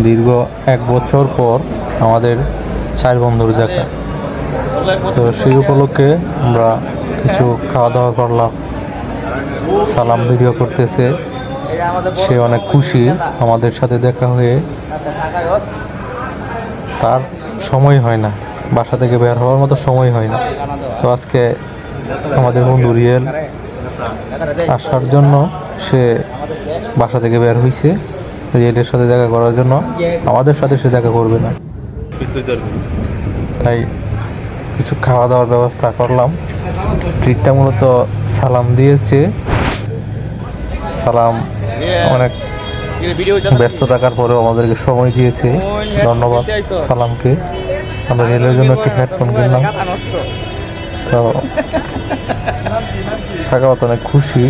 দীর্ঘ 1 বছর পর আমাদের 4 বন্ধুর দেখা। তো সেই উপলক্ষে আমরা কিছু খাওয়া দাওয়া করলাম। সালাম ভিডিও করতেছে, সে অনেক খুশি আমাদের সাথে দেখা হয়ে। তার সময় হয় না, বাসা থেকে বের হওয়ার মতো সময় হয় না। তো আজকে আমাদের বন্ধু রিয়েল আসার জন্য সে বাসা থেকে বের হয়েছে রিয়েলের সাথে দেখা করার জন্য। আমাদের সাথে সে দেখা করবে না, তাই কিছু খাওয়া দাওয়ার ব্যবস্থা করলাম। ট্রিটটা মূলত সালাম দিয়েছে। সালাম অনেক ব্যস্ত থাকার পরেও আমাদেরকে সময় দিয়েছে, ধন্যবাদ সালামকে। আমরা রিয়েলের জন্য একটি হেডফোন কিনলাম। তো সাকাওয়াত অনেক খুশি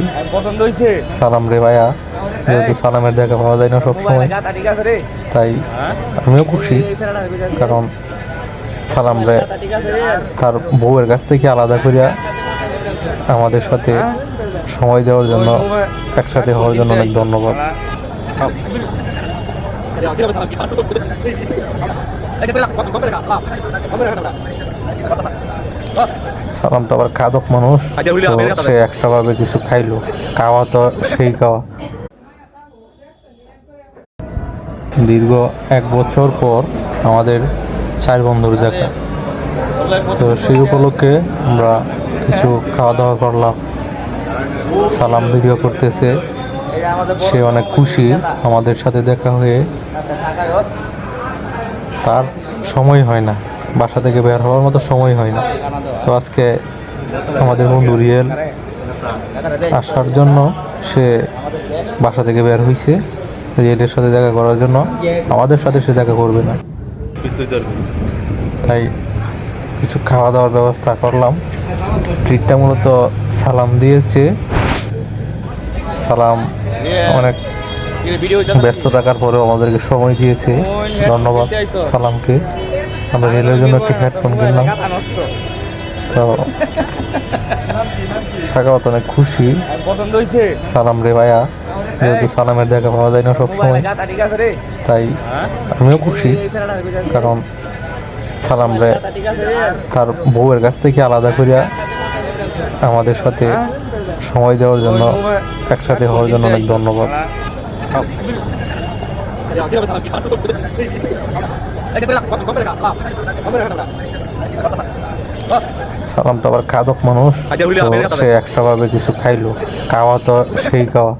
সালাম রে ভাইয়া, যেহেতু সালামের দেখা পাওয়া যায় না সবসময়, তাই আমিও খুশি। কারণ সালাম রে তার বউয়ের কাছ থেকে আলাদা করিয়া আমাদের সাথে সময় দেওয়ার জন্য, একসাথে হওয়ার জন্য অনেক ধন্যবাদ। সালাম তো আবার খাদক মানুষ, তো সে এক্সট্রা ভাবে কিছু খাইলো। খাওয়া তো সেই খাওয়া। দীর্ঘ 1 বছর পর আমাদের 4 বন্ধুর দেখা। তো সেই উপলক্ষে আমরা কিছু খাওয়া দাওয়া করলাম। সালাম ভিডিও করতেছে, সে অনেক খুশি আমাদের সাথে দেখা হয়ে। তার সময় হয় না, বাসা থেকে বের হওয়ার মতো সময় হয় না। তো আজকে আমাদের বন্ধু রিয়েল আসার জন্য সে বাসা থেকে বের হয়েছে রিয়েলের সাথে দেখা করার জন্য। আমাদের সাথে সে দেখা করবে না, তাই কিছু খাওয়া দাওয়ার ব্যবস্থা করলাম। ট্রিটটা মূলত সালাম দিয়েছে। সালাম অনেক ব্যস্ত থাকার পরেও আমাদেরকে সময় দিয়েছে, ধন্যবাদ সালামকে। আমরা রিয়েলের জন্য একটি হেডফোন কিনলাম। তো সাকাওয়াত অনেক খুশি সালাম রে ভাইয়া, যেহেতু সালামের দেখা পাওয়া যায় না সবসময়, তাই আমিও খুশি। কারণ সালাম রে তার বউয়ের কাছ থেকে আলাদা করিয়া আমাদের সাথে সময় দেওয়ার জন্য, একসাথে হওয়ার জন্য অনেক ধন্যবাদ। সালাম তো আবার খাদক মানুষ, তো সে এক্সট্রা ভাবে কিছু খাইলো। খাওয়া তো সেই খাওয়া।